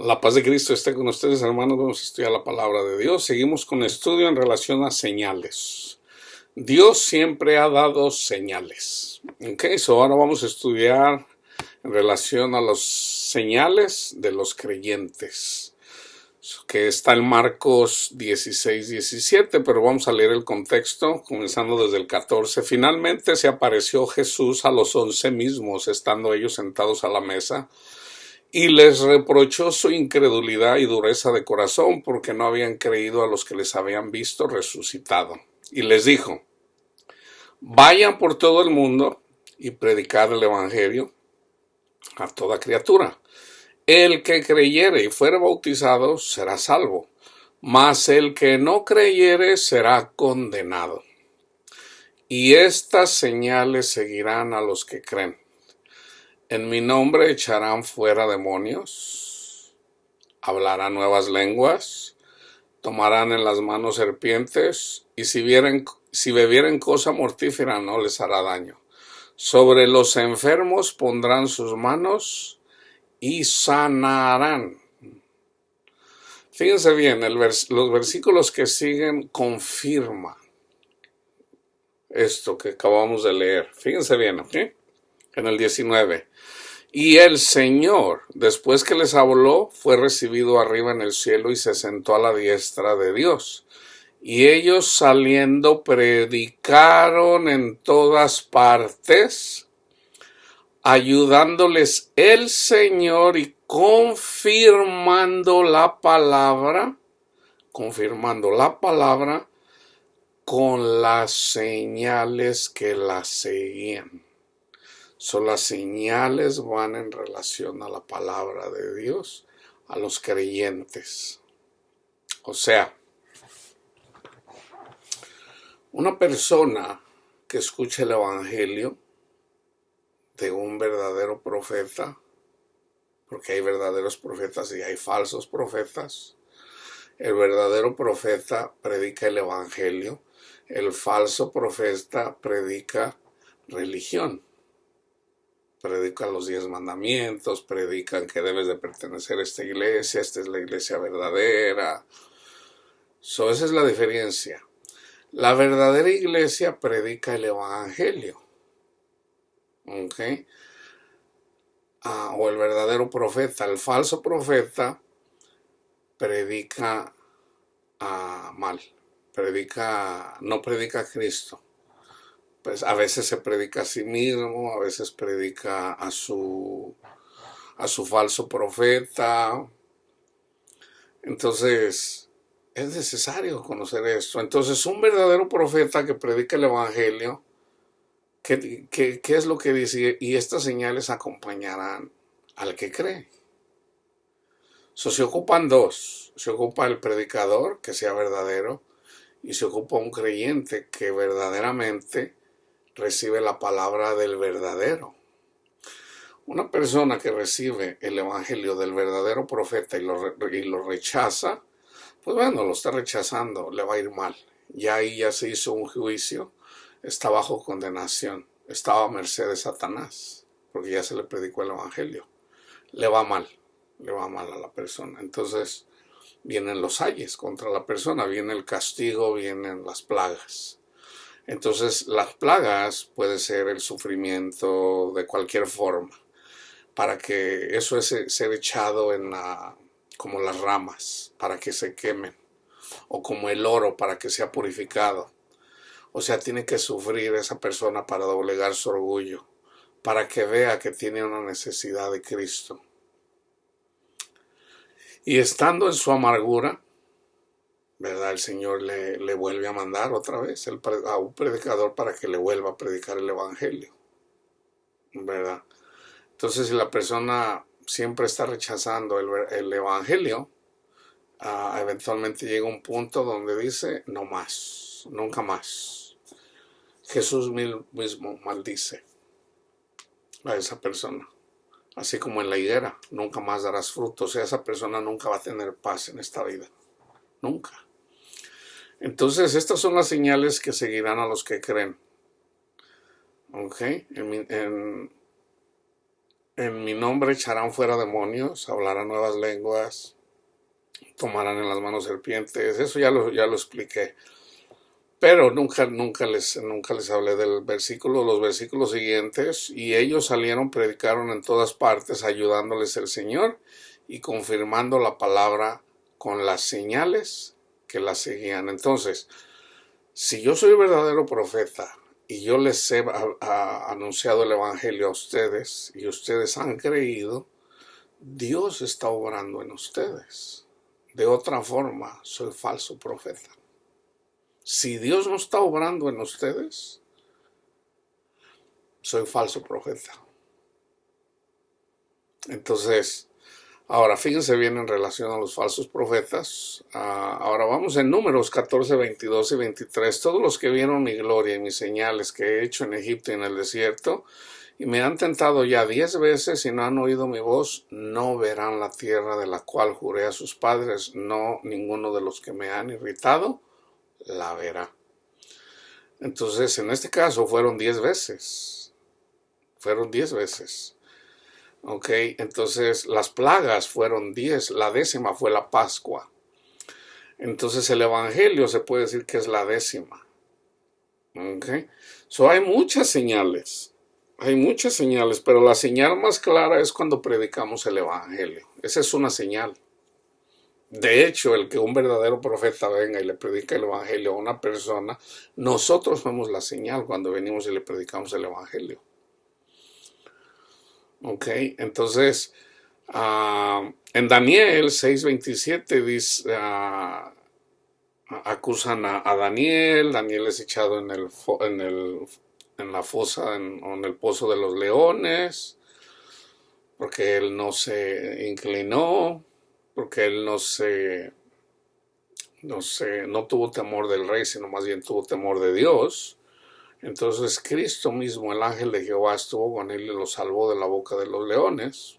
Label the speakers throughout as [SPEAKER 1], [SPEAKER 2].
[SPEAKER 1] La paz de Cristo esté con ustedes, hermanos. Vamos a estudiar la palabra de Dios. Seguimos con el estudio en relación a señales. Dios siempre ha dado señales. Ahora vamos a estudiar en relación a las señales de los creyentes, que está en Marcos 16:17, pero vamos a leer el contexto, comenzando desde el 14. Finalmente se apareció Jesús a los 11 mismos, estando ellos sentados a la mesa, y les reprochó su incredulidad y dureza de corazón, porque no habían creído a los que les habían visto resucitado. Y les dijo: vayan por todo el mundo y predicad el evangelio a toda criatura. El que creyere y fuere bautizado será salvo, mas el que no creyere será condenado. Y estas señales seguirán a los que creen. En mi nombre echarán fuera demonios, hablarán nuevas lenguas, tomarán en las manos serpientes, y si bebieren cosa mortífera no les hará daño. Sobre los enfermos pondrán sus manos y sanarán. Fíjense bien, los versículos que siguen confirman esto que acabamos de leer. Fíjense bien, ¿ok? En el 19. Y el Señor, después que les habló, fue recibido arriba en el cielo y se sentó a la diestra de Dios. Y ellos, saliendo, predicaron en todas partes, ayudándoles el Señor y confirmando la palabra con las señales que la seguían. Las señales van en relación a la palabra de Dios, a los creyentes. O sea, una persona que escuche el evangelio de un verdadero profeta, porque hay verdaderos profetas y hay falsos profetas. El verdadero profeta predica el evangelio, el falso profeta predica religión. Predican los 10 mandamientos, predican que debes de pertenecer a esta es la iglesia verdadera. Esa es la diferencia. La verdadera iglesia predica el evangelio. ¿Ok? O el verdadero profeta. El falso profeta predica mal. No predica a Cristo. Pues a veces se predica a sí mismo, a veces predica a su falso profeta. Entonces, es necesario conocer esto. Entonces, un verdadero profeta que predica el evangelio, ¿qué es lo que dice? Y estas señales acompañarán al que cree. Se ocupan dos. Se ocupa el predicador, que sea verdadero, y se ocupa un creyente que verdaderamente recibe la palabra del verdadero. Una persona que recibe el evangelio del verdadero profeta y lo rechaza, pues bueno, lo está rechazando, le va a ir mal. Ya ahí ya se hizo un juicio, está bajo condenación, estaba a merced de Satanás, porque ya se le predicó el evangelio. Le va mal a la persona. Entonces vienen los ayes contra la persona, viene el castigo, vienen las plagas. Entonces, las plagas puede ser el sufrimiento de cualquier forma, para que eso es ser echado como las ramas, para que se quemen, o como el oro, para que sea purificado. O sea, tiene que sufrir esa persona para doblegar su orgullo, para que vea que tiene una necesidad de Cristo. Y estando en su amargura, ¿verdad? El Señor le vuelve a mandar otra vez a un predicador para que le vuelva a predicar el evangelio, ¿verdad? Entonces, si la persona siempre está rechazando el evangelio, eventualmente llega un punto donde dice: no más, nunca más. Jesús mismo maldice a esa persona, así como en la higuera, nunca más darás fruto. O sea, esa persona nunca va a tener paz en esta vida, nunca. Entonces, estas son las señales que seguirán a los que creen. ¿Ok? en mi nombre echarán fuera demonios, hablarán nuevas lenguas, tomarán en las manos serpientes. Eso ya lo expliqué. Pero nunca les hablé del versículo, los versículos siguientes. Y ellos salieron, predicaron en todas partes, ayudándoles el Señor y confirmando la palabra con las señales que la seguían. Entonces, si yo soy verdadero profeta y yo les he anunciado el Evangelio a ustedes y ustedes han creído, Dios está obrando en ustedes. De otra forma, soy falso profeta. Si Dios no está obrando en ustedes, soy falso profeta. Entonces, ahora fíjense bien en relación a los falsos profetas. Ahora vamos en Números 14, 22 y 23. Todos los que vieron mi gloria y mis señales que he hecho en Egipto y en el desierto, y me han tentado ya 10 veces y no han oído mi voz, no verán la tierra de la cual juré a sus padres, no ninguno de los que me han irritado la verá. Entonces, en este caso fueron 10 veces. Fueron 10 veces. Ok, entonces las plagas fueron 10. La 10ª fue la Pascua. Entonces el Evangelio se puede decir que es la 10ª. Ok, hay muchas señales. Hay muchas señales, pero la señal más clara es cuando predicamos el Evangelio. Esa es una señal. De hecho, el que un verdadero profeta venga y le predica el Evangelio a una persona, nosotros somos la señal cuando venimos y le predicamos el Evangelio. Ok, entonces, en Daniel 6:27 dice, acusan a Daniel. Daniel es echado en la fosa, en el pozo de los leones, porque él no se inclinó, porque él no tuvo temor del rey, sino más bien tuvo temor de Dios. Entonces Cristo mismo, el ángel de Jehová, estuvo con él y lo salvó de la boca de los leones.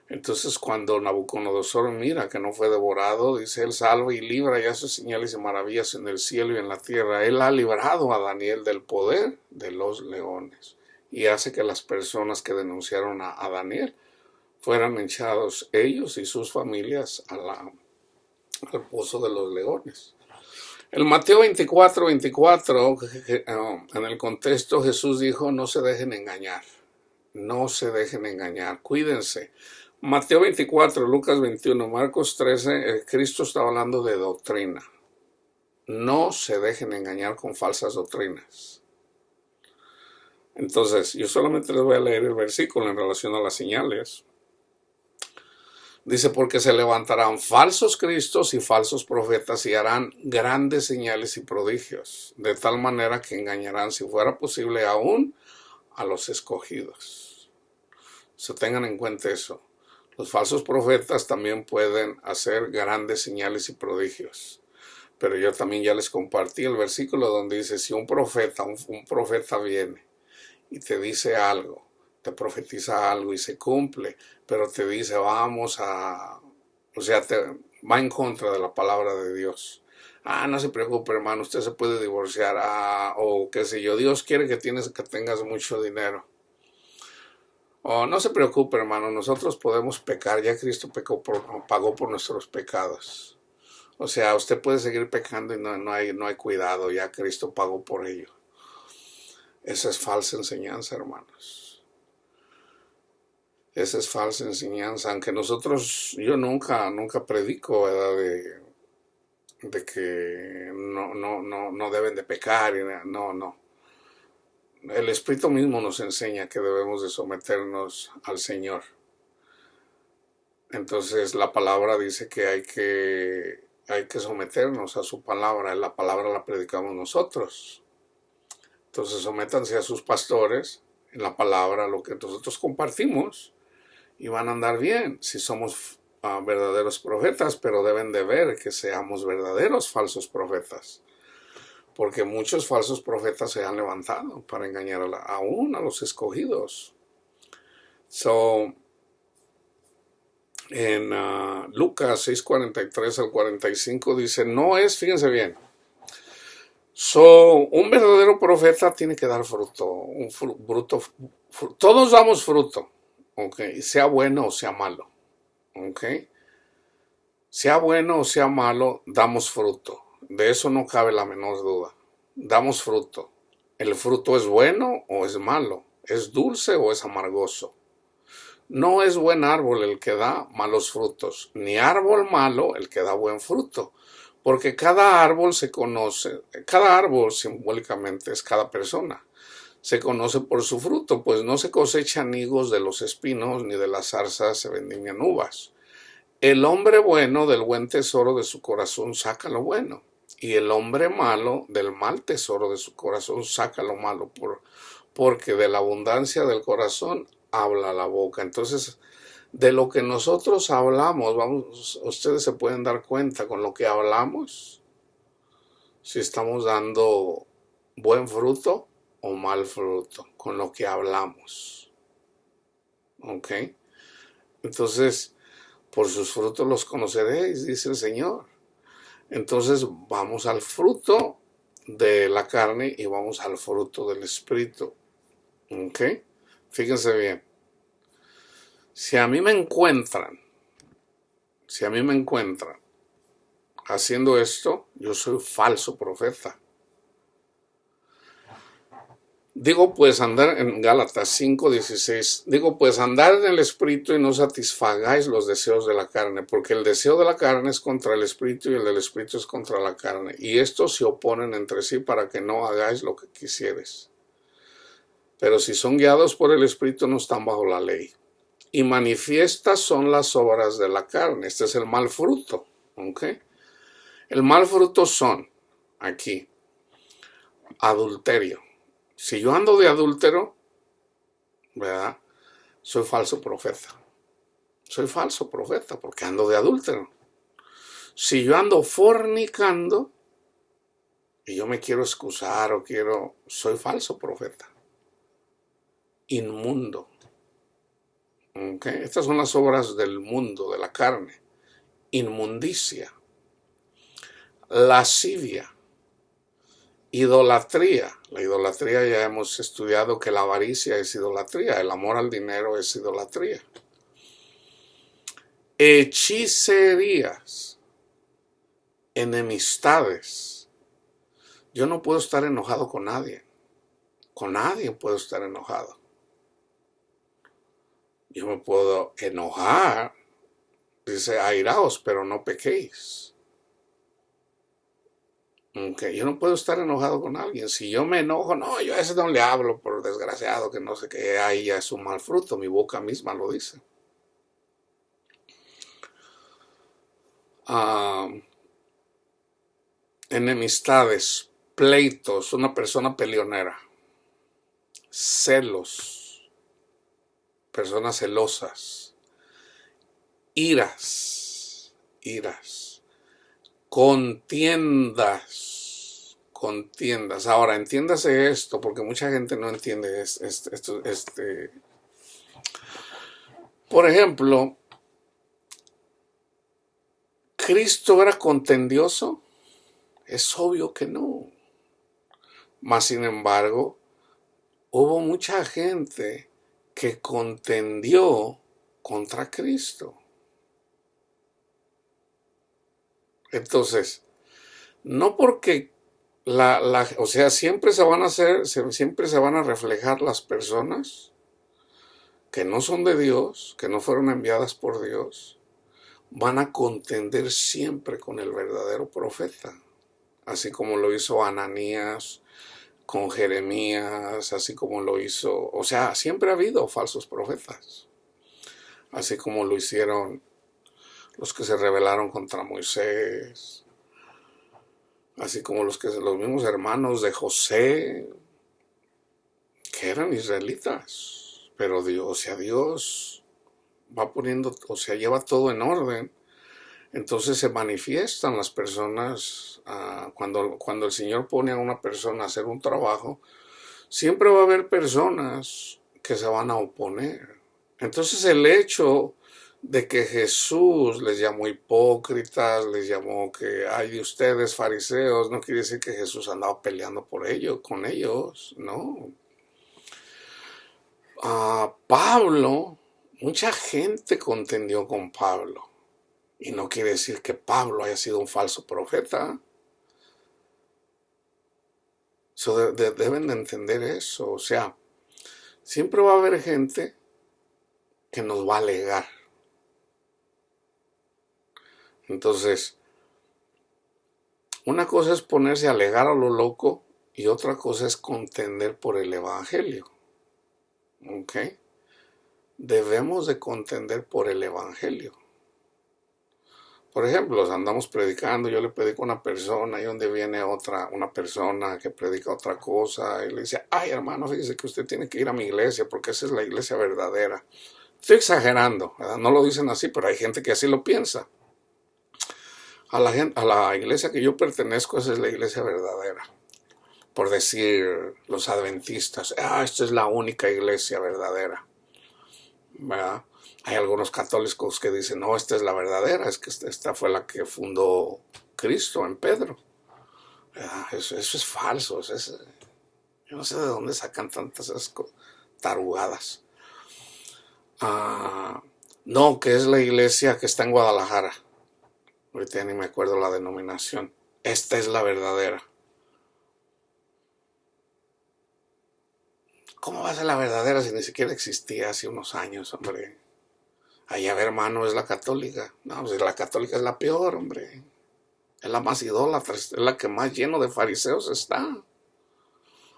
[SPEAKER 1] Entonces cuando Nabucodonosor mira que no fue devorado, dice, él salva y libra y hace señales y maravillas en el cielo y en la tierra. Él ha librado a Daniel del poder de los leones y hace que las personas que denunciaron a Daniel fueran echados ellos y sus familias al pozo de los leones. En Mateo 24, 24, en el contexto Jesús dijo, no se dejen engañar, no se dejen engañar, cuídense. Mateo 24, Lucas 21, Marcos 13, Cristo está hablando de doctrina. No se dejen engañar con falsas doctrinas. Entonces, yo solamente les voy a leer el versículo en relación a las señales. Dice, porque se levantarán falsos cristos y falsos profetas y harán grandes señales y prodigios, de tal manera que engañarán, si fuera posible, aún a los escogidos. Tengan en cuenta eso. Los falsos profetas también pueden hacer grandes señales y prodigios. Pero yo también ya les compartí el versículo donde dice, si un profeta viene y te dice algo, te profetiza algo y se cumple, pero te dice va en contra de la palabra de Dios. No se preocupe, hermano, usted se puede divorciar, o qué sé yo, Dios quiere que tengas mucho dinero. O no se preocupe, hermano, nosotros podemos pecar, ya Cristo pagó por nuestros pecados. O sea, usted puede seguir pecando y no hay cuidado, ya Cristo pagó por ello. Esa es falsa enseñanza, hermanos. Esa es falsa enseñanza, aunque yo nunca predico, ¿verdad? De que no deben de pecar, no. El Espíritu mismo nos enseña que debemos de someternos al Señor. Entonces la palabra dice que hay que someternos a su palabra, la palabra la predicamos nosotros. Entonces sométanse a sus pastores en la palabra, lo que nosotros compartimos, y van a andar bien si somos verdaderos profetas, pero deben de ver que seamos verdaderos falsos profetas, porque muchos falsos profetas se han levantado para engañar aún a los escogidos. En Lucas 6:43 al 45 dice, fíjense bien, Un verdadero profeta tiene que dar fruto, todos damos fruto, ¿ok? Sea bueno o sea malo, ¿ok? Sea bueno o sea malo, damos fruto. De eso no cabe la menor duda. Damos fruto. ¿El fruto es bueno o es malo? ¿Es dulce o es amargoso? No es buen árbol el que da malos frutos, ni árbol malo el que da buen fruto, porque cada árbol se conoce, cada árbol simbólicamente es cada persona. Se conoce por su fruto, pues no se cosechan higos de los espinos, ni de las zarzas se vendimian uvas. El hombre bueno del buen tesoro de su corazón saca lo bueno, y el hombre malo del mal tesoro de su corazón saca lo malo, porque de la abundancia del corazón habla la boca. Entonces, de lo que nosotros hablamos, ustedes se pueden dar cuenta con lo que hablamos, si estamos dando buen fruto o mal fruto, con lo que hablamos. ¿Ok? Entonces, por sus frutos los conoceréis, dice el Señor. Entonces vamos al fruto de la carne y vamos al fruto del Espíritu. ¿Ok? Fíjense bien. Si a mí me encuentran haciendo esto, yo soy falso profeta. Digo pues andar en Gálatas 5:16, digo pues andar en el Espíritu y no satisfagáis los deseos de la carne, porque el deseo de la carne es contra el Espíritu y el del Espíritu es contra la carne, y estos se oponen entre sí para que no hagáis lo que quisieres. Pero si son guiados por el Espíritu no están bajo la ley. Y manifiestas son las obras de la carne. Este es el mal fruto. ¿Ok? El mal fruto son, aquí, adulterio. Si yo ando de adúltero, ¿verdad? Soy falso profeta. Soy falso profeta porque ando de adúltero. Si yo ando fornicando y yo me quiero excusar soy falso profeta. Inmundo. ¿Okay? Estas son las obras del mundo, de la carne. Inmundicia, lascivia, idolatría. La idolatría ya hemos estudiado que la avaricia es idolatría, el amor al dinero es idolatría. Hechicerías, enemistades. Yo no puedo estar enojado con nadie puedo estar enojado. Yo me puedo enojar, dice airaos, pero no pequéis. Okay. Yo no puedo estar enojado con alguien. Si yo me enojo, no, yo a ese no le hablo, por desgraciado, que no sé qué, ahí ya es un mal fruto, mi boca misma lo dice. Enemistades, pleitos, una persona peleonera, celos, personas celosas, iras, contiendas. Ahora, entiéndase esto, porque mucha gente no entiende esto. Por ejemplo, ¿Cristo era contendioso? Es obvio que no. Mas, sin embargo, hubo mucha gente que contendió contra Cristo. Entonces, no porque o sea, siempre se van a reflejar las personas que no son de Dios, que no fueron enviadas por Dios, van a contender siempre con el verdadero profeta, así como lo hizo Ananías con Jeremías, así como lo hizo, o sea, siempre ha habido falsos profetas, así como lo hicieron los que se rebelaron contra Moisés, así como los mismos hermanos de José, que eran israelitas, pero Dios va poniendo, lleva todo en orden. Entonces se manifiestan las personas, cuando el Señor pone a una persona a hacer un trabajo, siempre va a haber personas que se van a oponer. Entonces el hecho de que Jesús les llamó hipócritas, les llamó que ay de ustedes fariseos, no quiere decir que Jesús andaba peleando por ellos, con ellos, no. Pablo, mucha gente contendió con Pablo, y no quiere decir que Pablo haya sido un falso profeta. Deben de entender eso, o sea, siempre va a haber gente que nos va a alegar. Entonces, una cosa es ponerse a alegar a lo loco y otra cosa es contender por el evangelio. ¿Ok? Debemos de contender por el evangelio. Por ejemplo, andamos predicando, yo le predico a una persona y donde viene una persona que predica otra cosa y le dice, ay hermano, fíjese que usted tiene que ir a mi iglesia porque esa es la iglesia verdadera. Estoy exagerando, ¿verdad? No lo dicen así, pero hay gente que así lo piensa. A la iglesia que yo pertenezco, esa es la iglesia verdadera. Por decir los adventistas, esta es la única iglesia verdadera, ¿verdad? Hay algunos católicos que dicen, no, esta es la verdadera, es que esta fue la que fundó Cristo en Pedro. Eso es falso, yo no sé de dónde sacan tantas tarugadas. No, que es la iglesia que está en Guadalajara. Ahorita ni me acuerdo la denominación. Esta es la verdadera. ¿Cómo va a ser la verdadera si ni siquiera existía hace unos años, hombre? Ahí, a ver, hermano, es la católica. No, pues la católica es la peor, hombre. Es la más idólatra, es la que más lleno de fariseos está.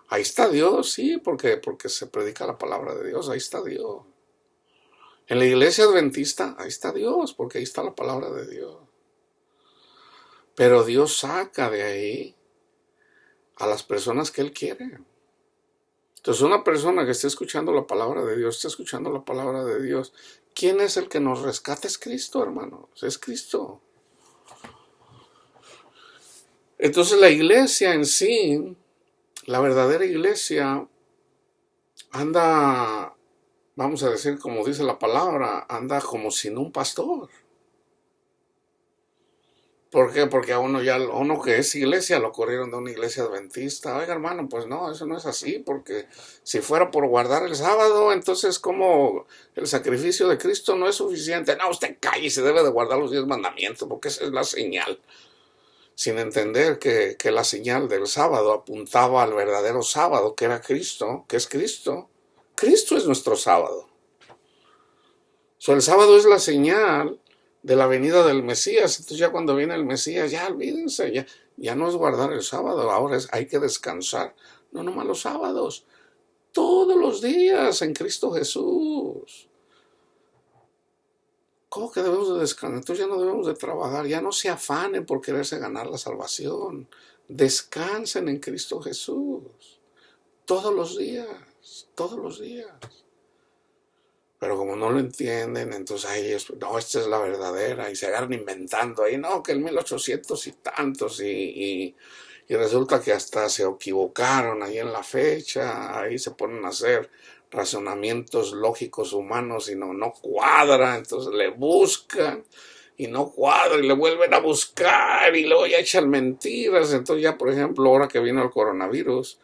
[SPEAKER 1] Ahí está Dios, sí, porque se predica la palabra de Dios, ahí está Dios. En la iglesia adventista, ahí está Dios, porque ahí está la palabra de Dios. Pero Dios saca de ahí a las personas que Él quiere. Entonces, una persona que esté escuchando la palabra de Dios, está escuchando la palabra de Dios. ¿Quién es el que nos rescata? Es Cristo, hermanos, es Cristo. Entonces, la iglesia en sí, la verdadera iglesia, anda, vamos a decir como dice la palabra, anda como sin un pastor. ¿Por qué? Porque a uno que es iglesia lo corrieron de una iglesia adventista. Oiga, hermano, pues no, eso no es así, porque si fuera por guardar el sábado, entonces como el sacrificio de Cristo no es suficiente. No, usted calle y se debe de guardar los 10 mandamientos, porque esa es la señal. Sin entender que la señal del sábado apuntaba al verdadero sábado, que era Cristo, que es Cristo. Cristo es nuestro sábado. El sábado es la señal de la venida del Mesías. Entonces ya cuando viene el Mesías, ya olvídense, ya no es guardar el sábado, ahora hay que descansar. No nomás los sábados, todos los días en Cristo Jesús. ¿Cómo que debemos de descansar? Entonces ya no debemos de trabajar, ya no se afanen por quererse ganar la salvación. Descansen en Cristo Jesús. Todos los días, todos los días. Pero como no lo entienden, entonces ahí no, esta es la verdadera, y se agarran inventando ahí, no, que el 1800 y tantos, y resulta que hasta se equivocaron ahí en la fecha, ahí se ponen a hacer razonamientos lógicos humanos y no cuadra, entonces le buscan y no cuadra y le vuelven a buscar y luego ya echan mentiras. Entonces ya, por ejemplo, ahora que vino el coronavirus,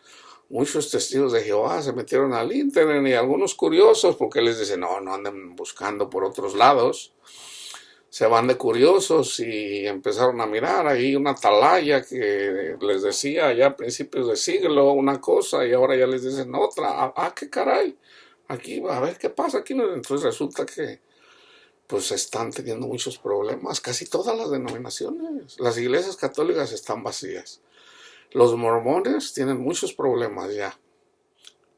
[SPEAKER 1] muchos testigos de Jehová se metieron al internet y algunos curiosos porque les dicen, no anden buscando por otros lados. Se van de curiosos y empezaron a mirar ahí una atalaya que les decía ya a principios de siglo una cosa y ahora ya les dicen otra. Qué caray, aquí a ver qué pasa aquí. Entonces resulta que pues están teniendo muchos problemas, casi todas las denominaciones. Las iglesias católicas están vacías. Los mormones tienen muchos problemas ya.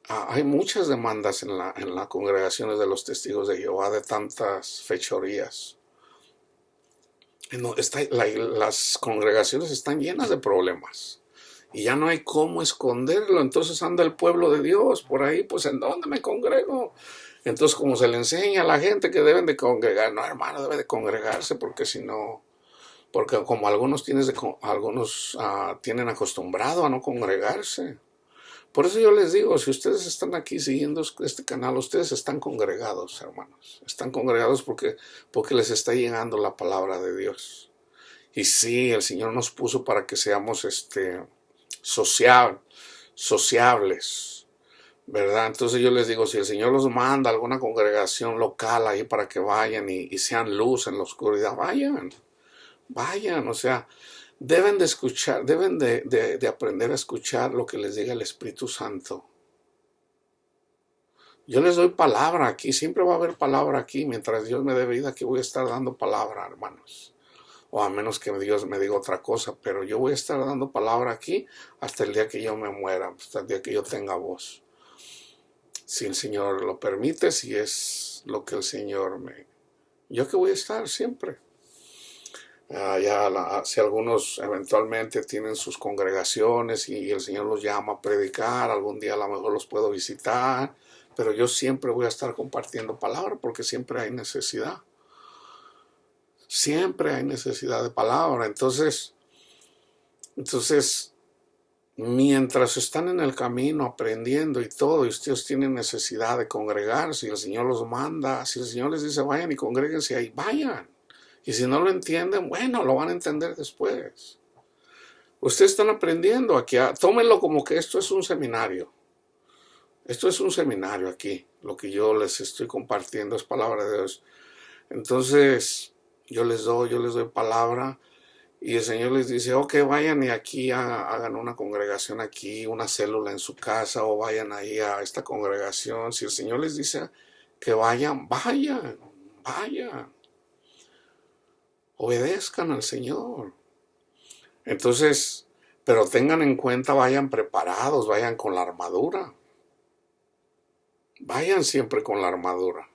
[SPEAKER 1] Hay muchas demandas en las congregaciones de los testigos de Jehová de tantas fechorías. Las congregaciones están llenas de problemas y ya no hay cómo esconderlo. Entonces anda el pueblo de Dios por ahí, pues ¿en dónde me congrego? Entonces como se le enseña a la gente que deben de congregar, no hermano, debe de congregarse porque si no, porque como algunos tienen acostumbrado a no congregarse. Por eso yo les digo, si ustedes están aquí siguiendo este canal, ustedes están congregados, hermanos. Están congregados porque les está llegando la palabra de Dios. Y sí, el Señor nos puso para que seamos sociables, ¿verdad? Entonces yo les digo, si el Señor los manda a alguna congregación local ahí para que vayan y sean luz en la oscuridad, vayan, o sea, deben de escuchar, deben de aprender a escuchar lo que les diga el Espíritu Santo. Yo les doy palabra aquí, siempre va a haber palabra aquí, mientras Dios me dé vida, aquí voy a estar dando palabra, hermanos. O a menos que Dios me diga otra cosa, pero yo voy a estar dando palabra aquí hasta el día que yo me muera, hasta el día que yo tenga voz. Si el Señor lo permite, si es lo que el Señor Yo que voy a estar siempre. Si algunos eventualmente tienen sus congregaciones y el Señor los llama a predicar, algún día a lo mejor los puedo visitar, pero yo siempre voy a estar compartiendo palabra porque siempre hay necesidad. Siempre hay necesidad de palabra. Entonces, mientras están en el camino aprendiendo y todo, y ustedes tienen necesidad de congregarse, y el Señor los manda, si el Señor les dice vayan y congréguense ahí, vayan. Y si no lo entienden, bueno, lo van a entender después. Ustedes están aprendiendo aquí, tómenlo como que esto es un seminario. Esto es un seminario aquí. Lo que yo les estoy compartiendo es palabra de Dios. Entonces, yo les doy palabra y el Señor les dice, ok, vayan y aquí hagan una congregación aquí, una célula en su casa o vayan ahí a esta congregación. Si el Señor les dice que vayan. Obedezcan al Señor. Entonces, pero tengan en cuenta, vayan preparados, vayan con la armadura. Vayan siempre con la armadura.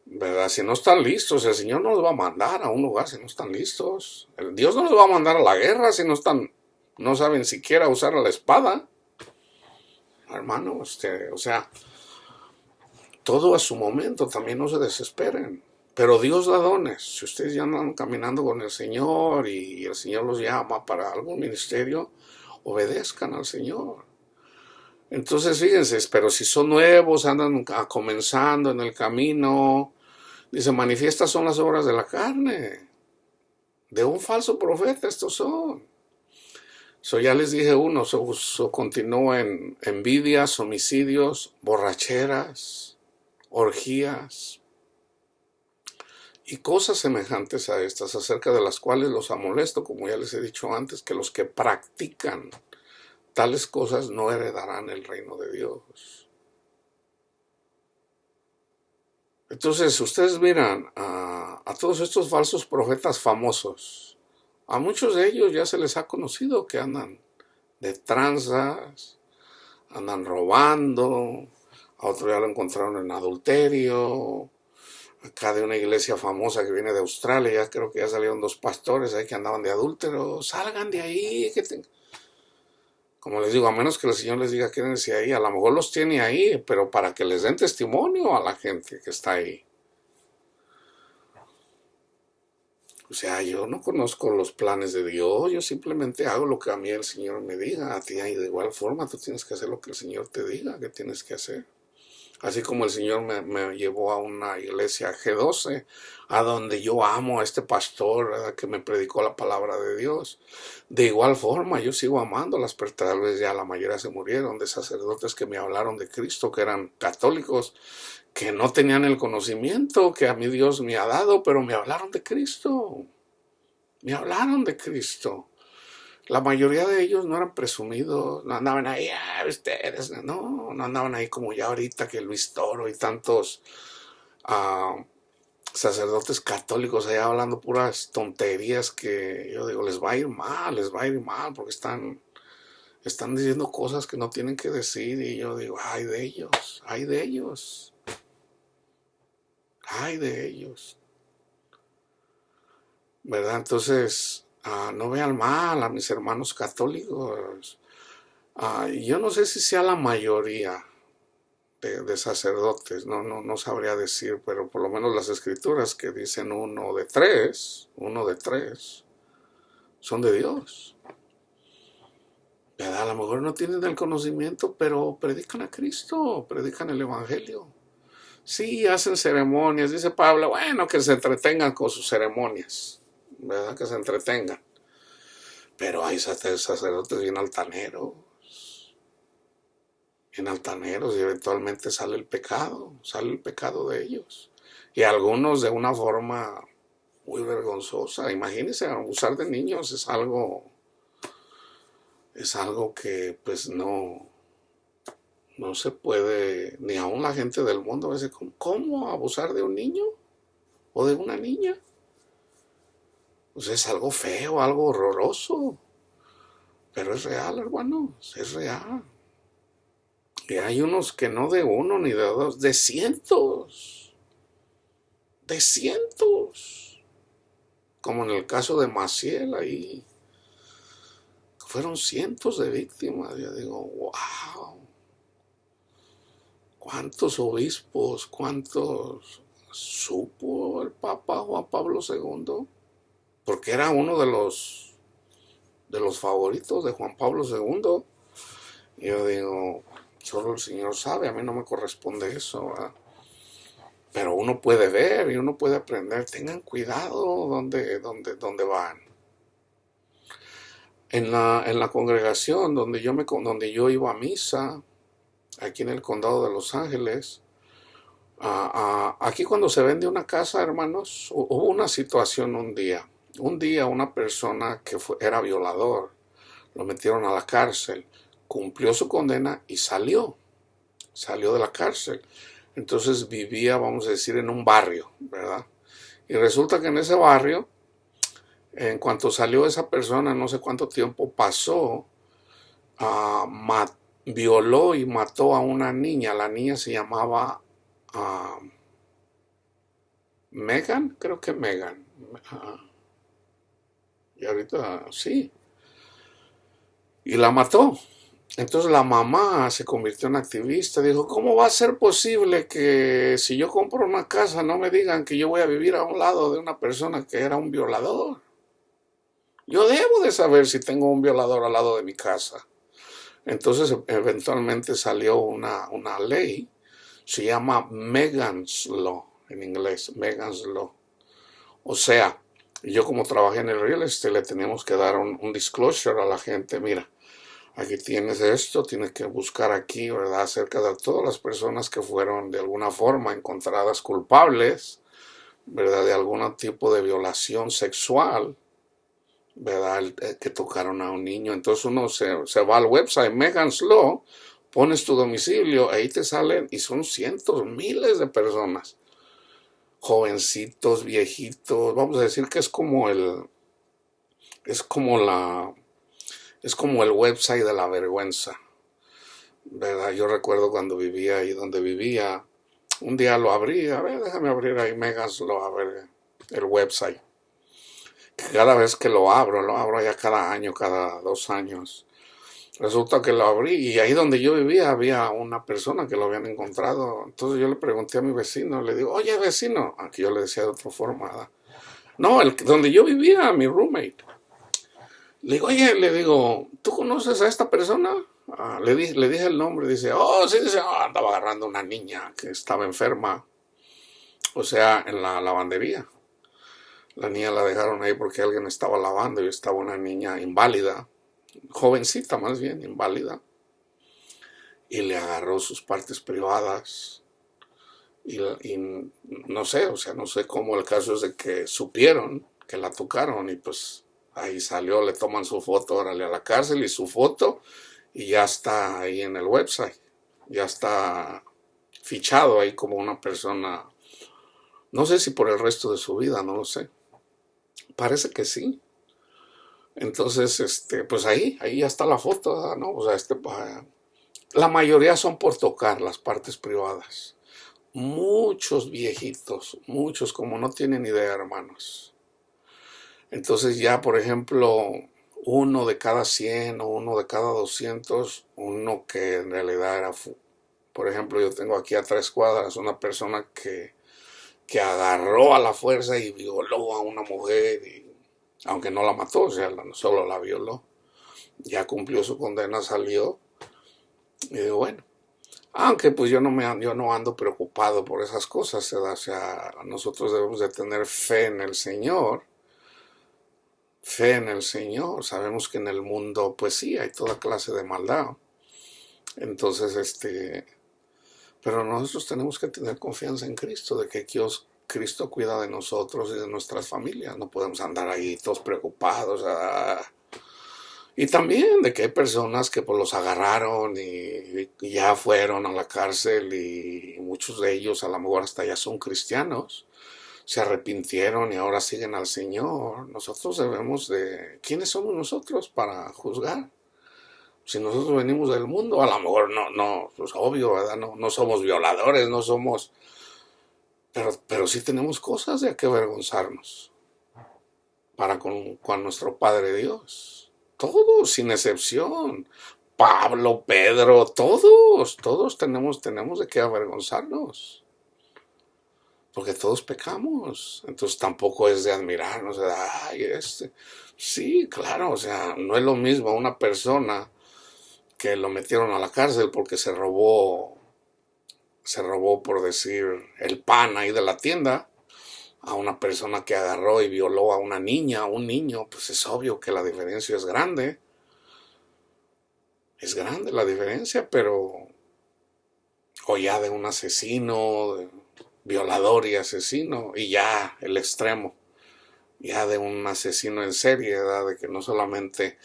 [SPEAKER 1] ¿Verdad? Si no están listos, el Señor no los va a mandar a un lugar si no están listos. Dios no los va a mandar a la guerra si no saben siquiera usar la espada. Hermano, o sea, todo a su momento, también no se desesperen. Pero Dios da dones. Si ustedes ya andan caminando con el Señor y el Señor los llama para algún ministerio, obedezcan al Señor. Entonces, fíjense, pero si son nuevos, andan comenzando en el camino, dice, manifiestas son las obras de la carne. De un falso profeta estos son. Ya les dije uno, continúa en envidias, homicidios, borracheras, orgías y cosas semejantes a estas, acerca de las cuales los amolesto, como ya les he dicho antes, que los que practican tales cosas no heredarán el reino de Dios. Entonces, ustedes miran a todos estos falsos profetas famosos. A muchos de ellos ya se les ha conocido que andan de tranzas, andan robando, a otro ya lo encontraron en adulterio. Acá de una iglesia famosa que viene de Australia, ya creo que ya salieron 2 pastores ahí que andaban de adúltero. Salgan de ahí. Como les digo, a menos que el Señor les diga quédense ahí, a lo mejor los tiene ahí, pero para que les den testimonio a la gente que está ahí. O sea, yo no conozco los planes de Dios, yo simplemente hago lo que a mí el Señor me diga. A ti, y de igual forma, tú tienes que hacer lo que el Señor te diga que tienes que hacer. Así como el Señor me llevó a una iglesia G12, a donde yo amo a este pastor, ¿verdad?, que me predicó la palabra de Dios. De igual forma, yo sigo amándolas, pero tal vez ya la mayoría se murieron, de sacerdotes que me hablaron de Cristo, que eran católicos, que no tenían el conocimiento que a mí Dios me ha dado, pero me hablaron de Cristo. Me hablaron de Cristo. La mayoría de ellos no eran presumidos, no andaban ahí, ustedes, no andaban ahí como ya ahorita que Luis Toro y tantos sacerdotes católicos allá hablando puras tonterías que yo digo, les va a ir mal, porque están diciendo cosas que no tienen que decir y yo digo, ay de ellos, ay de ellos, ay de ellos, ¿verdad? Entonces, no vean mal a mis hermanos católicos. Yo no sé si sea la mayoría de sacerdotes, no sabría decir, pero por lo menos las escrituras que dicen uno de tres, son de Dios. ¿verdad? A lo mejor no tienen el conocimiento, pero predican a Cristo, predican el Evangelio. Sí, hacen ceremonias, dice Pablo, bueno, que se entretengan con sus ceremonias, ¿verdad? Que se entretengan. Pero hay sacerdotes bien altaneros, y eventualmente sale el pecado de ellos. Y algunos de una forma muy vergonzosa. Imagínense, abusar de niños es algo que pues no se puede, ni aún la gente del mundo a veces, ¿cómo abusar de un niño o de una niña? Pues es algo feo, algo horroroso, pero es real, hermanos, es real. Y hay unos que no de uno ni de dos, de cientos, como en el caso de Maciel ahí, fueron cientos de víctimas. Yo digo, wow, cuántos obispos, cuántos supo el Papa Juan Pablo II, porque era uno de los favoritos de Juan Pablo II. Y yo digo, solo el Señor sabe, a mí no me corresponde eso, ¿verdad? Pero uno puede ver y uno puede aprender. Tengan cuidado donde van. En la congregación donde yo iba a misa, aquí en el condado de Los Ángeles, aquí cuando se vende una casa, hermanos, hubo una situación un día. Un día una persona que era violador, lo metieron a la cárcel, cumplió su condena y salió de la cárcel. Entonces vivía, vamos a decir, en un barrio, ¿verdad? Y resulta que en ese barrio, en cuanto salió esa persona, no sé cuánto tiempo pasó, violó y mató a una niña. La niña se llamaba Megan, creo que Megan. Y ahorita sí. Y la mató. Entonces la mamá se convirtió en activista. Dijo, ¿cómo va a ser posible que si yo compro una casa no me digan que yo voy a vivir a un lado de una persona que era un violador? Yo debo de saber si tengo un violador al lado de mi casa. Entonces eventualmente salió una ley, se llama Megan's Law, en inglés, Megan's Law. O sea, yo como trabajé en el real estate le teníamos que dar un disclosure a la gente, mira, aquí tienes esto, tienes que buscar aquí, ¿verdad?, acerca de todas las personas que fueron de alguna forma encontradas culpables, ¿verdad?, de algún tipo de violación sexual, ¿verdad?, que tocaron a un niño. Entonces uno se va al website Megan's Law, pones tu domicilio, ahí te salen y son cientos, miles de personas, jovencitos, viejitos. Vamos a decir que es como el website de la vergüenza, ¿verdad? Yo recuerdo cuando vivía ahí donde vivía, un día lo abrí, a ver, déjame abrir ahí Megan's Law, a ver el website. Cada vez que lo abro ya cada año, cada 2 años. Resulta que lo abrí y ahí donde yo vivía había una persona que lo habían encontrado. Entonces yo le pregunté a mi vecino, le digo, oye vecino, aquí yo le decía de otra forma, ¿verdad? No, donde yo vivía, mi roommate. Le digo, oye, le digo, ¿tú conoces a esta persona? Le dije el nombre, dice, oh, sí, dice, andaba agarrando una niña que estaba enferma, o sea, en la lavandería. La niña la dejaron ahí porque alguien estaba lavando y estaba una niña inválida, jovencita más bien, inválida, y le agarró sus partes privadas y no sé, o sea, no sé cómo. El caso es de que supieron que la tocaron y pues ahí salió, le toman su foto, órale, a la cárcel y su foto, y ya está ahí en el website, ya está fichado ahí como una persona, no sé si por el resto de su vida, no lo sé, parece que sí. Entonces, pues ahí ya está la foto, ¿no? O sea, la mayoría son por tocar las partes privadas. Muchos viejitos, muchos como no tienen idea, hermanos. Entonces ya, por ejemplo, uno de cada 100 o uno de cada 200, uno que en realidad era, por ejemplo, yo tengo aquí a 3 cuadras una persona que agarró a la fuerza y violó a una mujer, aunque no la mató, o sea, solo la violó. ya cumplió su condena, salió. Y digo, bueno, aunque pues yo no ando preocupado por esas cosas, ¿verdad? O sea, nosotros debemos de tener fe en el Señor. Sabemos que en el mundo, pues sí, hay toda clase de maldad. Entonces, pero nosotros tenemos que tener confianza en Cristo, de que Cristo cuida de nosotros y de nuestras familias. No podemos andar ahí todos preocupados. Y también de que hay personas que pues los agarraron y ya fueron a la cárcel y muchos de ellos a lo mejor hasta ya son cristianos. Se arrepintieron y ahora siguen al Señor. Nosotros debemos de... ¿Quiénes somos nosotros para juzgar? Si nosotros venimos del mundo, a lo mejor no, pues obvio, ¿verdad? No somos violadores, no somos... Pero sí tenemos cosas de que avergonzarnos para con nuestro Padre Dios. Todos, sin excepción. Pablo, Pedro, todos tenemos de qué avergonzarnos. Porque todos pecamos. Entonces tampoco es de admirarnos, de, ay, Sí, claro, o sea, no es lo mismo una persona que lo metieron a la cárcel porque se robó, por decir, el pan ahí de la tienda, a una persona que agarró y violó a una niña, a un niño. Pues es obvio que la diferencia es grande. Es grande la diferencia, pero... O ya de un asesino, violador y asesino, y ya el extremo, ya de un asesino en serie, ¿verdad? De que no solamente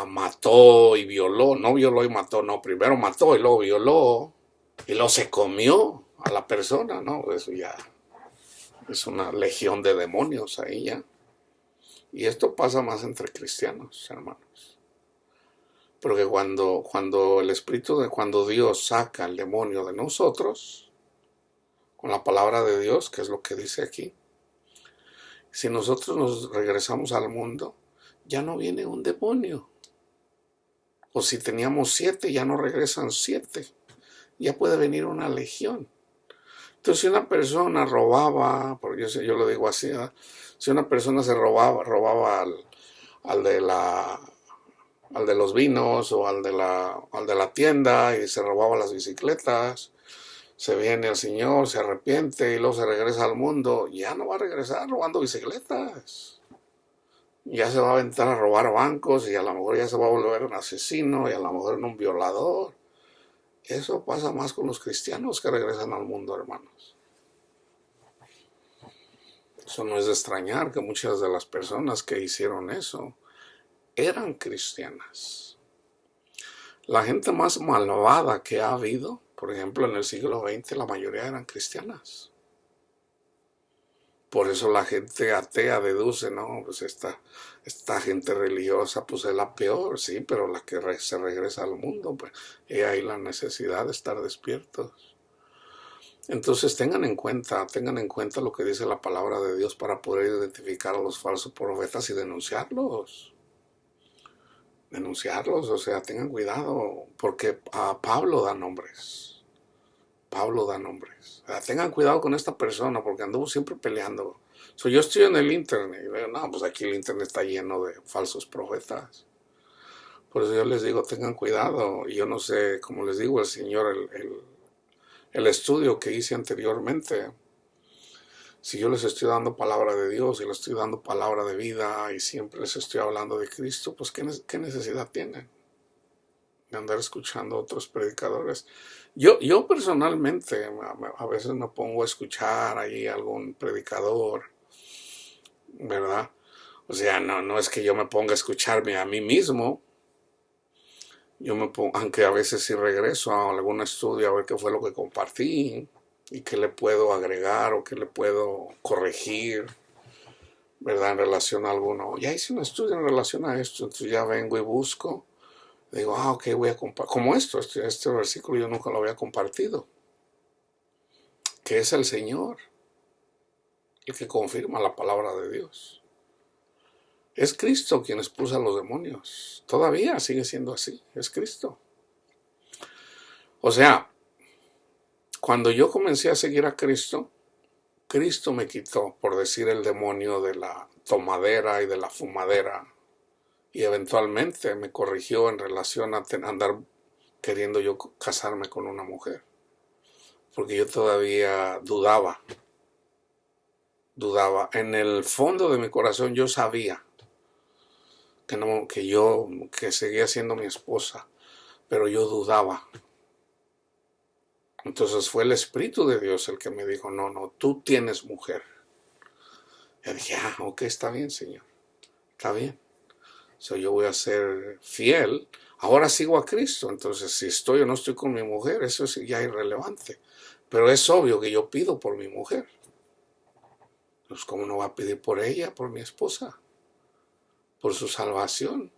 [SPEAKER 1] mató y violó, no violó y mató, no, primero mató y luego violó, y luego se comió a la persona, ¿no? Eso ya es una legión de demonios ahí ya. Y esto pasa más entre cristianos, hermanos. Porque cuando cuando Dios saca el demonio de nosotros, con la palabra de Dios, que es lo que dice aquí, si nosotros nos regresamos al mundo, ya no viene un demonio. O si teníamos 7, ya no regresan 7. Ya puede venir una legión. Entonces, si una persona robaba, porque yo lo digo así, ¿verdad? Si una persona se robaba al de los vinos o al de la tienda y se robaba las bicicletas, se viene el Señor, se arrepiente y luego se regresa al mundo, ya no va a regresar robando bicicletas. Ya se va a aventar a robar bancos y a lo mejor ya se va a volver un asesino y a lo mejor un violador. Eso pasa más con los cristianos que regresan al mundo, hermanos. Eso no es de extrañar que muchas de las personas que hicieron eso eran cristianas. La gente más malvada que ha habido, por ejemplo, en el siglo XX, la mayoría eran cristianas. Por eso la gente atea deduce, no, pues esta gente religiosa pues es la peor, sí, pero la que se regresa al mundo, pues y hay la necesidad de estar despiertos. Entonces tengan en cuenta lo que dice la palabra de Dios para poder identificar a los falsos profetas y denunciarlos. O sea, tengan cuidado, porque a Pablo da nombres. O sea, tengan cuidado con esta persona porque anduvo siempre peleando. Yo estoy en el internet y veo, no, pues aquí el internet está lleno de falsos profetas. Por eso yo les digo, tengan cuidado. Y yo no sé, como les digo, el Señor, el estudio que hice anteriormente, si yo les estoy dando palabra de Dios y les estoy dando palabra de vida y siempre les estoy hablando de Cristo, pues ¿qué necesidad tienen de andar escuchando a otros predicadores? Yo personalmente a veces me pongo a escuchar ahí algún predicador, ¿verdad? O sea, no es que yo me ponga a escucharme a mí mismo. Yo me pongo, aunque a veces sí regreso a algún estudio a ver qué fue lo que compartí y qué le puedo agregar o qué le puedo corregir, ¿verdad? En relación a alguno. Ya hice un estudio en relación a esto, entonces ya vengo y busco. Digo, ok, voy a compartir. Como este versículo yo nunca lo había compartido. Que es el Señor el que confirma la palabra de Dios. Es Cristo quien expulsa a los demonios. Todavía sigue siendo así. Es Cristo. O sea, cuando yo comencé a seguir a Cristo, Cristo me quitó, por decir, el demonio de la tomadera y de la fumadera y eventualmente me corrigió en relación a andar queriendo yo casarme con una mujer, porque yo todavía dudaba. En el fondo de mi corazón yo sabía que no, que seguía siendo mi esposa, pero yo dudaba. Entonces fue el Espíritu de Dios el que me dijo, no, no, tú tienes mujer. Y dije, ok, está bien, Señor, está bien. Yo voy a ser fiel. Ahora sigo a Cristo, entonces si estoy o no estoy con mi mujer, eso es ya irrelevante. Pero es obvio que yo pido por mi mujer. Pues ¿cómo no va a pedir por ella, por mi esposa? Por su salvación.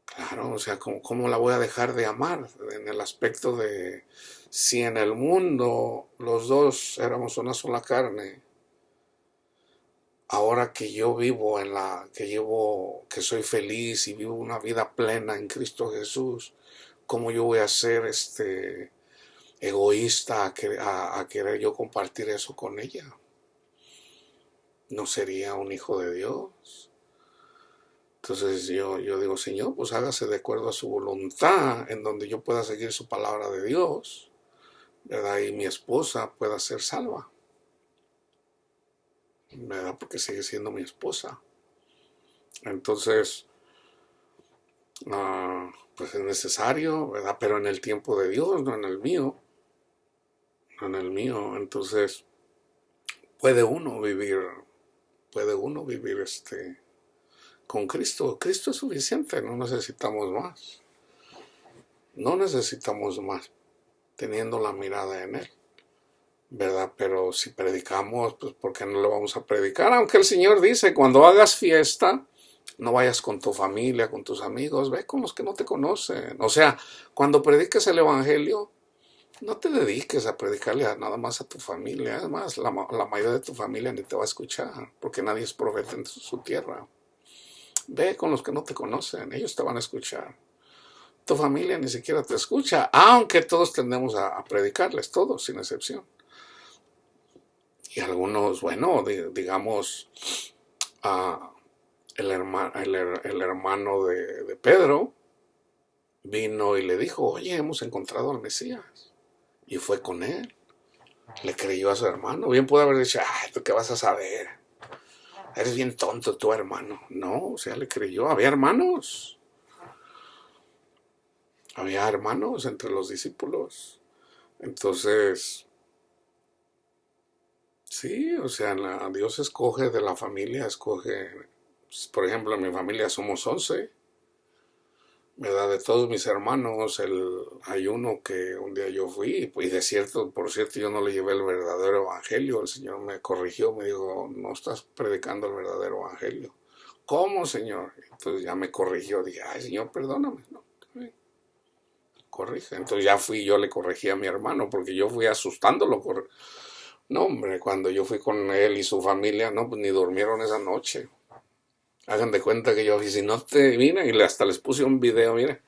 [SPEAKER 1] Claro, o sea, ¿cómo la voy a dejar de amar? En el aspecto de si en el mundo los dos éramos una sola carne, ahora que yo vivo que soy feliz y vivo una vida plena en Cristo Jesús, ¿cómo yo voy a ser egoísta a querer yo compartir eso con ella? ¿No sería un hijo de Dios? Entonces yo digo, Señor, pues hágase de acuerdo a su voluntad, en donde yo pueda seguir su palabra de Dios, ¿verdad? Y mi esposa pueda ser salva, ¿verdad? Porque sigue siendo mi esposa. Entonces, pues es necesario, ¿verdad? Pero en el tiempo de Dios, no en el mío. No en el mío. Entonces, puede uno vivir con Cristo. Cristo es suficiente, no necesitamos más. No necesitamos más, teniendo la mirada en Él, ¿verdad? Pero si predicamos, pues ¿por qué no lo vamos a predicar? Aunque el Señor dice, cuando hagas fiesta, no vayas con tu familia, con tus amigos, ve con los que no te conocen. O sea, cuando prediques el Evangelio, no te dediques a predicarle nada más a tu familia. Además, la mayoría de tu familia ni te va a escuchar, porque nadie es profeta en su tierra. Ve con los que no te conocen, ellos te van a escuchar. Tu familia ni siquiera te escucha, aunque todos tendemos a predicarles, todos, sin excepción. Y algunos, bueno, digamos, el hermano de Pedro vino y le dijo, oye, hemos encontrado al Mesías. Y fue con él. Le creyó a su hermano. Bien puede haber dicho, ay, ¿tú qué vas a saber? Eres bien tonto tu hermano. No, o sea, le creyó. Había hermanos entre los discípulos. Entonces, sí, o sea, Dios escoge de la familia, por ejemplo, en mi familia somos 11, ¿verdad? De todos mis hermanos, hay uno que un día yo fui, y por cierto, yo no le llevé el verdadero evangelio. El Señor me corrigió, me dijo, no estás predicando el verdadero evangelio. ¿Cómo, Señor? Entonces ya me corrigió, dije, ay, Señor, perdóname, no, corrige. Entonces ya yo le corregí a mi hermano, porque yo fui asustándolo. No, hombre, cuando yo fui con él y su familia, no, pues ni durmieron esa noche. Hagan de cuenta que yo, y si no te vine, y hasta les puse un video, mire,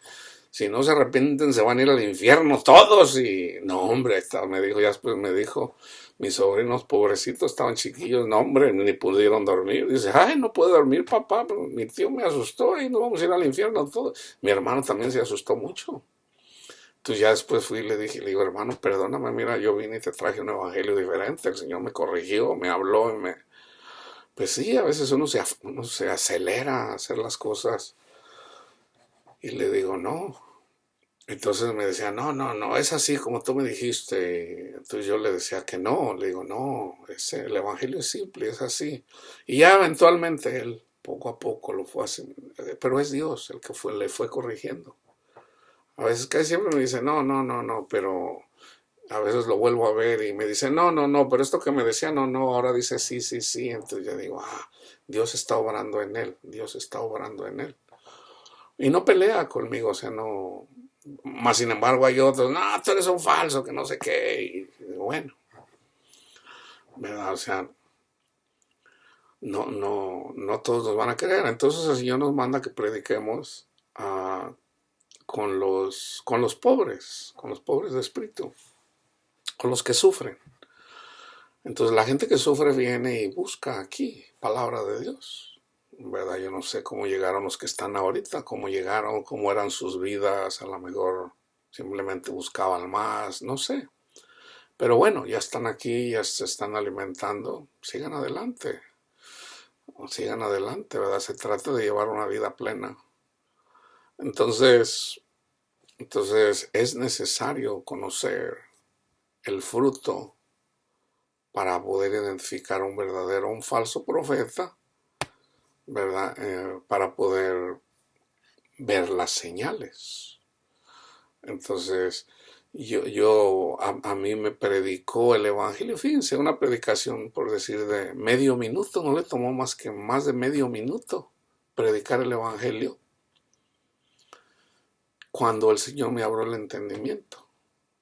[SPEAKER 1] si no se arrepienten se van a ir al infierno todos. Y no, hombre, me dijo, ya después me dijo, mis sobrinos pobrecitos estaban chiquillos, no, hombre, ni pudieron dormir. Dice, ay, no puedo dormir, papá, pero mi tío me asustó y nos vamos a ir al infierno todos. Mi hermano también se asustó mucho. Entonces ya después fui y le digo, hermano, perdóname, mira, yo vine y te traje un evangelio diferente, el Señor me corrigió, me habló y Pues sí, a veces uno se acelera a hacer las cosas y le digo, no. Entonces me decía, no, no, no, es así como tú me dijiste. Entonces yo le decía que no, le digo, no, el evangelio es simple, es así. Y ya eventualmente él, poco a poco, lo fue haciendo, pero es Dios el que le fue corrigiendo. A veces casi siempre me dice, no, no, no, no, pero a veces lo vuelvo a ver y me dice, no, no, no, pero esto que me decía, no, no, ahora dice sí, sí, sí. Entonces yo digo, Dios está obrando en él, Dios está obrando en él. Y no pelea conmigo, o sea, no. Más sin embargo hay otros, no, tú eres un falso, que no sé qué. Y bueno, ¿verdad? O sea, no, no, no todos nos van a creer. Entonces el Señor nos manda que prediquemos con los pobres de espíritu, con los que sufren. Entonces la gente que sufre viene y busca aquí palabra de Dios, ¿verdad? Yo no sé cómo llegaron los que están ahorita, cómo llegaron, cómo eran sus vidas, a lo mejor simplemente buscaban más, no sé. Pero bueno, ya están aquí, ya se están alimentando, sigan adelante, ¿verdad? Se trata de llevar una vida plena. Entonces, entonces es necesario conocer el fruto para poder identificar un verdadero, un falso profeta, ¿verdad? Para poder ver las señales. Entonces, a mí me predicó el Evangelio. Fíjense, una predicación, por decir, de medio minuto, no le tomó más de medio minuto predicar el Evangelio, cuando el Señor me abrió el entendimiento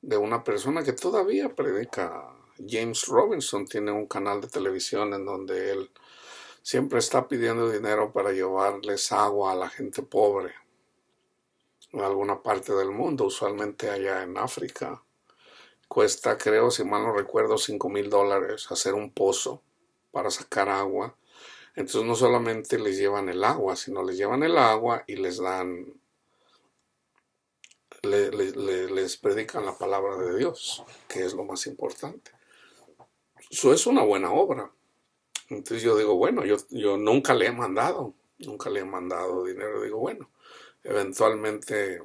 [SPEAKER 1] de una persona que todavía predica. James Robinson tiene un canal de televisión en donde él siempre está pidiendo dinero para llevarles agua a la gente pobre en alguna parte del mundo, usualmente allá en África. Cuesta, creo, si mal no recuerdo, $5,000 hacer un pozo para sacar agua. Entonces no solamente les llevan el agua, sino les llevan el agua y les dan, les predican la palabra de Dios, que es lo más importante. Eso es una buena obra. Entonces yo digo, bueno, yo nunca le he mandado dinero. Digo, bueno, eventualmente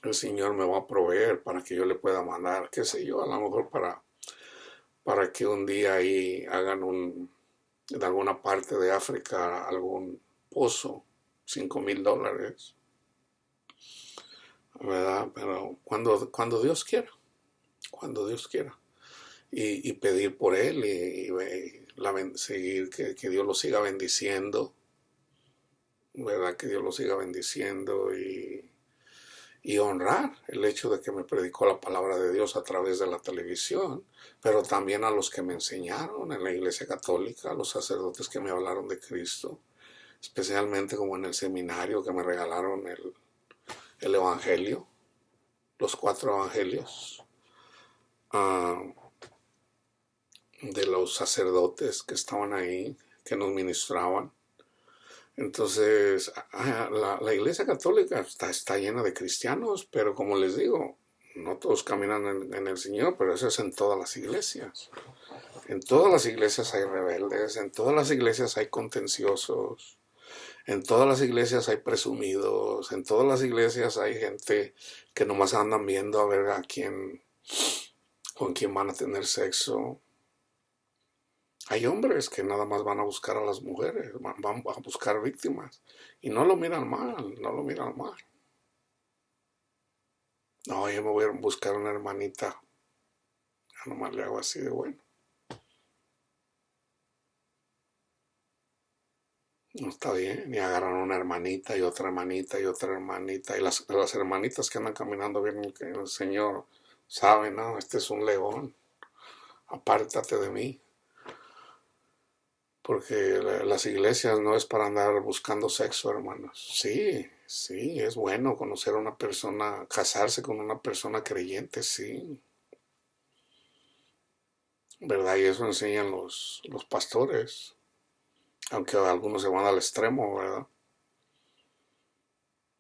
[SPEAKER 1] el Señor me va a proveer para que yo le pueda mandar, qué sé yo, a lo mejor para que un día ahí hagan en alguna parte de África algún pozo, $5,000, ¿verdad? Pero cuando Dios quiera, cuando Dios quiera. Y pedir por él seguir que Dios lo siga bendiciendo, ¿verdad? Que Dios lo siga bendiciendo y honrar el hecho de que me predicó la palabra de Dios a través de la televisión, pero también a los que me enseñaron en la Iglesia Católica, a los sacerdotes que me hablaron de Cristo, especialmente como en el seminario que me regalaron el Evangelio, los 4 Evangelios, de los sacerdotes que estaban ahí, que nos ministraban. Entonces, la Iglesia Católica está llena de cristianos, pero como les digo, no todos caminan en el Señor, pero eso es en todas las iglesias. En todas las iglesias hay rebeldes, en todas las iglesias hay contenciosos, en todas las iglesias hay presumidos, en todas las iglesias hay gente que nomás andan viendo a ver con quién van a tener sexo. Hay hombres que nada más van a buscar a las mujeres, van a buscar víctimas y no lo miran mal, no lo miran mal. No, yo me voy a buscar una hermanita, ya nomás le hago así de bueno. No está bien, y agarran una hermanita y otra hermanita y otra hermanita, y las hermanitas que andan caminando bien que el Señor sabe, no, este es un león, apártate de mí. Porque las iglesias no es para andar buscando sexo, hermanos. Sí, sí, es bueno conocer a una persona, casarse con una persona creyente, sí. ¿Verdad? Y eso enseñan los pastores. Aunque algunos se van al extremo, ¿verdad?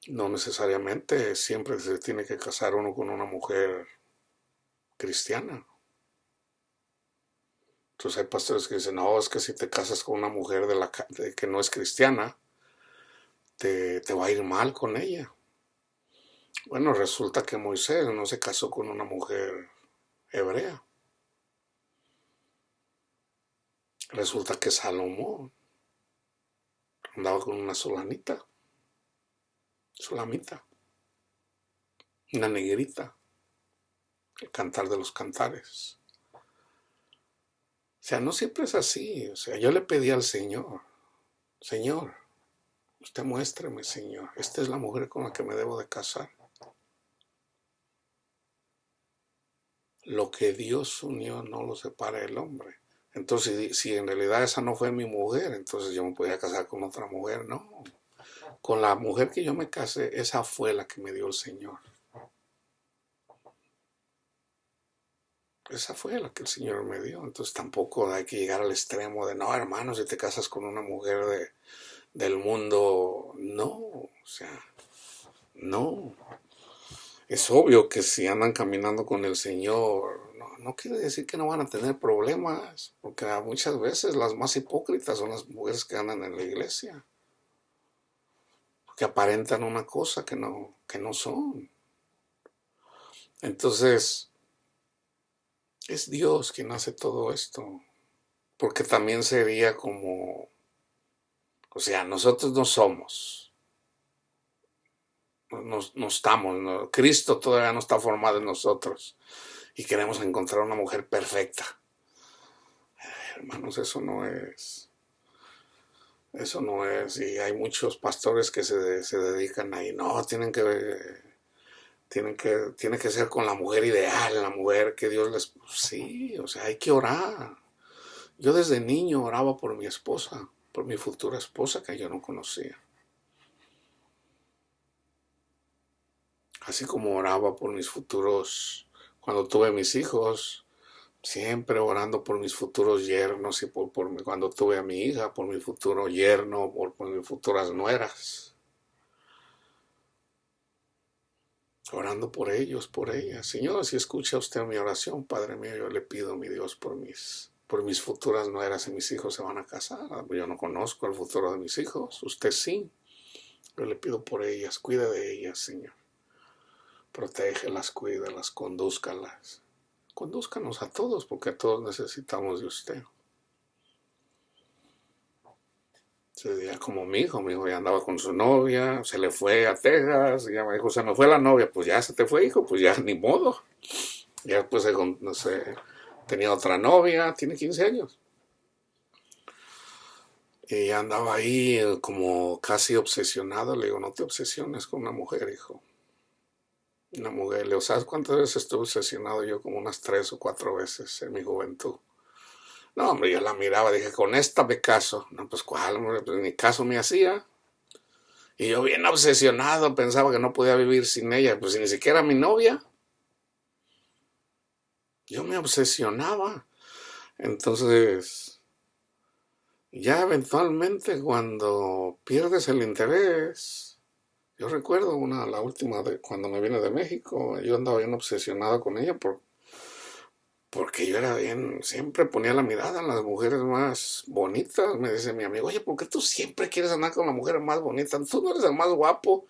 [SPEAKER 1] No necesariamente siempre se tiene que casar uno con una mujer cristiana. Entonces hay pastores que dicen, no, es que si te casas con una mujer que no es cristiana, te va a ir mal con ella. Bueno, resulta que Moisés no se casó con una mujer hebrea. Resulta que Salomón andaba con una solamita, una negrita, el cantar de los cantares. O sea, no siempre es así. O sea, yo le pedí al Señor, Señor, usted muéstreme, Señor, esta es la mujer con la que me debo de casar. Lo que Dios unió no lo separa el hombre. Entonces, si en realidad esa no fue mi mujer, entonces yo me podía casar con otra mujer. No, con la mujer que yo me casé, esa fue la que me dio el Señor. Esa fue la que el Señor me dio. Entonces tampoco hay que llegar al extremo de, no, hermano, si te casas con una mujer del mundo. No, o sea, no. Es obvio que si andan caminando con el Señor, no quiere decir que no van a tener problemas, porque muchas veces las más hipócritas son las mujeres que andan en la iglesia, que aparentan una cosa que no son. Entonces, es Dios quien hace todo esto, porque también sería como, o sea, nosotros no somos, no estamos, Cristo todavía no está formado en nosotros y queremos encontrar una mujer perfecta. Hermanos, eso no es, y hay muchos pastores que se dedican ahí, no, tiene que ser con la mujer ideal, la mujer que Dios les, sí, o sea, hay que orar. Yo desde niño oraba por mi esposa, por mi futura esposa que yo no conocía. Así como oraba por mis futuros, cuando tuve mis hijos, siempre orando por mis futuros yernos y cuando tuve a mi hija, por mi futuro yerno, por mis futuras nueras. Orando por ellos, por ellas. Señor, si escucha usted mi oración, Padre mío, yo le pido a mi Dios por mis futuras nueras y mis hijos se van a casar. Yo no conozco el futuro de mis hijos, usted sí. Yo le pido por ellas, cuide de ellas, Señor. Protégelas, cuídalas, condúzcalas. Condúzcanos a todos, porque a todos necesitamos de usted. Sería como mi hijo ya andaba con su novia, se le fue a Texas, y ya me dijo, se me fue la novia, pues ya se te fue, hijo, pues ya ni modo. Ya después, no sé, tenía otra novia, tiene 15 años. Y andaba ahí como casi obsesionado. Le digo, no te obsesiones con una mujer, hijo. Una mujer, le digo, ¿sabes cuántas veces estuve obsesionado yo? Como unas 3 o 4 veces en mi juventud. No, hombre, yo la miraba, dije, con esta me caso. No, pues cuál, hombre, pues ni caso me hacía. Y yo bien obsesionado, pensaba que no podía vivir sin ella, pues ni siquiera mi novia. Yo me obsesionaba. Entonces, ya eventualmente cuando pierdes el interés, yo recuerdo la última de cuando me vine de México, yo andaba bien obsesionado con ella porque yo era bien, siempre ponía la mirada en las mujeres más bonitas. Me dice mi amigo, oye, ¿por qué tú siempre quieres andar con la mujer más bonita? Tú no eres el más guapo.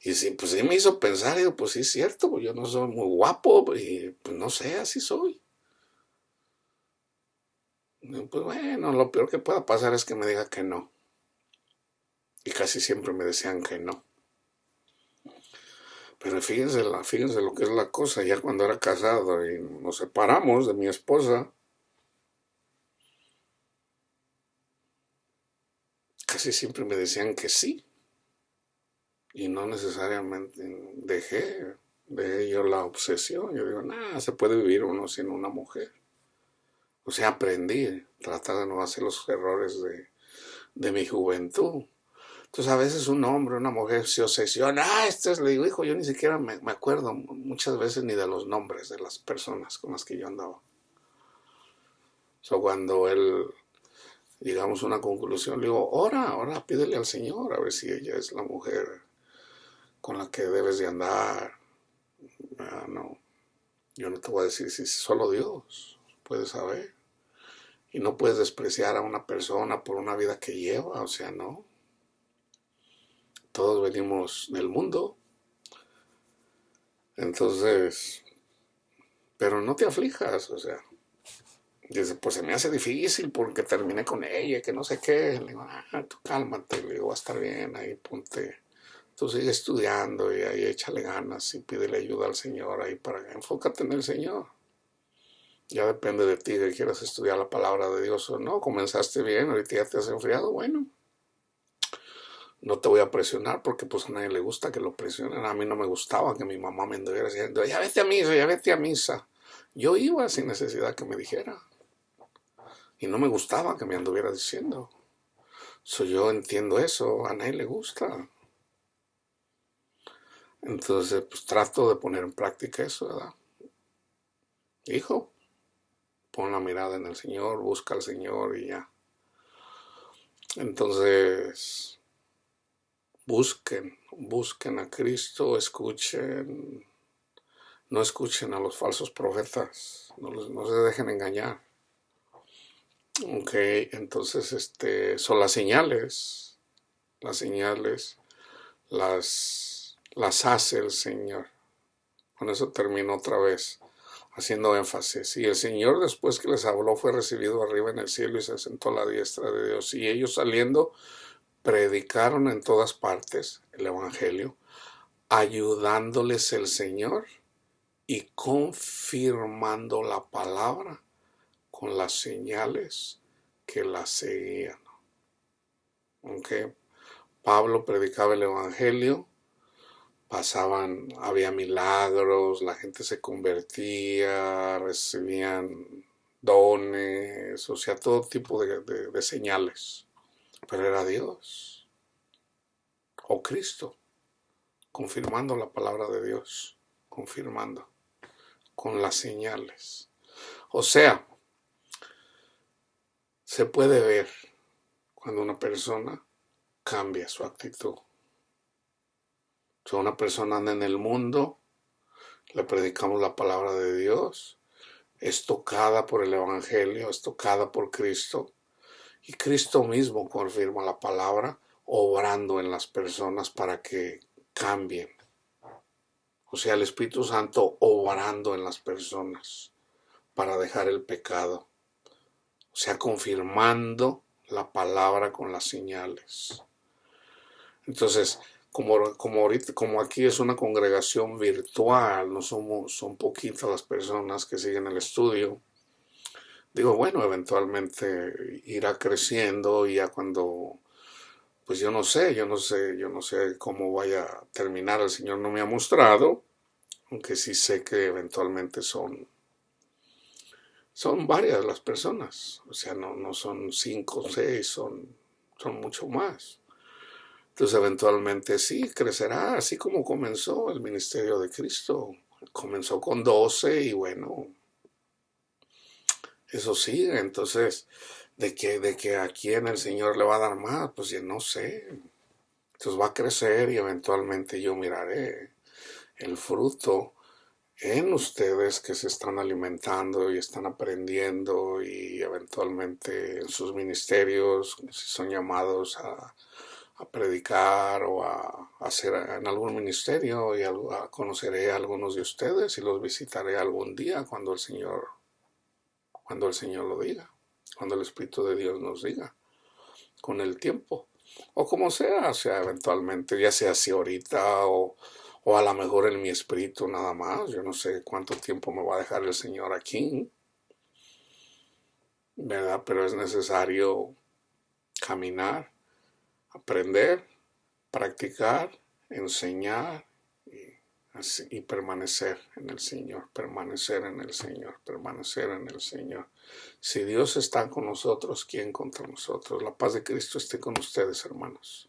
[SPEAKER 1] Y sí, pues sí me hizo pensar, y digo, pues sí es cierto, pues yo no soy muy guapo, y pues no sé, así soy. Y pues bueno, lo peor que pueda pasar es que me diga que no. Y casi siempre me decían que no. Pero fíjense lo que es la cosa, ya cuando era casado y nos separamos de mi esposa, casi siempre me decían que sí. Y no necesariamente dejé yo la obsesión. Yo digo, nada, se puede vivir uno sin una mujer. O sea, aprendí, tratar de no hacer los errores de mi juventud. Entonces a veces un hombre, una mujer se obsesiona, le digo, hijo, yo ni siquiera me acuerdo muchas veces ni de los nombres de las personas con las que yo andaba. Cuando él llegamos a una conclusión, le digo, ora, pídele al Señor a ver si ella es la mujer con la que debes de andar. No, yo no te voy a decir si solo Dios puede saber. Y no puedes despreciar a una persona por una vida que lleva, o sea, no. Todos venimos del mundo. Entonces, pero no te aflijas, o sea. Dice, pues se me hace difícil porque terminé con ella, que no sé qué. Le digo, tú cálmate, le digo, va a estar bien, ahí ponte. Tú sigue estudiando y ahí échale ganas y pídele ayuda al Señor ahí enfócate en el Señor. Ya depende de ti que quieras estudiar la palabra de Dios o no. Comenzaste bien, ahorita ya te has enfriado, bueno. No te voy a presionar porque pues a nadie le gusta que lo presionen. A mí no me gustaba que mi mamá me anduviera diciendo, ya vete a misa, ya vete a misa. Yo iba sin necesidad que me dijera. Y no me gustaba que me anduviera diciendo. Yo entiendo eso, a nadie le gusta. Entonces, pues trato de poner en práctica eso, ¿verdad? Hijo, pon la mirada en el Señor, busca al Señor y ya. Entonces, busquen a Cristo, no escuchen a los falsos profetas, no se dejen engañar. Ok, entonces son las señales, las hace el Señor. Con eso termino otra vez, haciendo énfasis. Y el Señor, después que les habló, fue recibido arriba en el cielo y se sentó a la diestra de Dios. Y ellos saliendo, predicaron en todas partes el Evangelio, ayudándoles el Señor y confirmando la palabra con las señales que la seguían. Okay. Pablo predicaba el Evangelio, había milagros, la gente se convertía, recibían dones, o sea, todo tipo de señales. Pero era Dios o Cristo confirmando la palabra de Dios, confirmando con las señales. O sea, se puede ver cuando una persona cambia su actitud. Si una persona anda en el mundo, le predicamos la palabra de Dios, es tocada por el Evangelio, es tocada por Cristo, y Cristo mismo confirma la palabra, obrando en las personas para que cambien. O sea, el Espíritu Santo obrando en las personas para dejar el pecado. O sea, confirmando la palabra con las señales. Entonces, como aquí es una congregación virtual, son poquitas las personas que siguen el estudio. Digo, bueno, eventualmente irá creciendo y ya cuando, pues yo no sé cómo vaya a terminar, el Señor no me ha mostrado, aunque sí sé que eventualmente son varias las personas, o sea, no son 5 o 6, son mucho más. Entonces eventualmente sí, crecerá, así como comenzó el ministerio de Cristo. Comenzó con 12 y bueno, eso sigue. Entonces, de que a quién el Señor le va a dar más, pues ya no sé. Entonces va a crecer y eventualmente yo miraré el fruto en ustedes que se están alimentando y están aprendiendo y eventualmente en sus ministerios, si son llamados a predicar o a hacer en algún ministerio y conoceré a algunos de ustedes y los visitaré algún día cuando el Señor lo diga, cuando el Espíritu de Dios nos diga, con el tiempo, o como sea, eventualmente, ya sea así ahorita o a lo mejor en mi espíritu nada más, yo no sé cuánto tiempo me va a dejar el Señor aquí, ¿verdad? Pero es necesario caminar, aprender, practicar, enseñar y permanecer en el Señor, permanecer en el Señor, permanecer en el Señor. Si Dios está con nosotros, ¿quién contra nosotros? La paz de Cristo esté con ustedes, hermanos.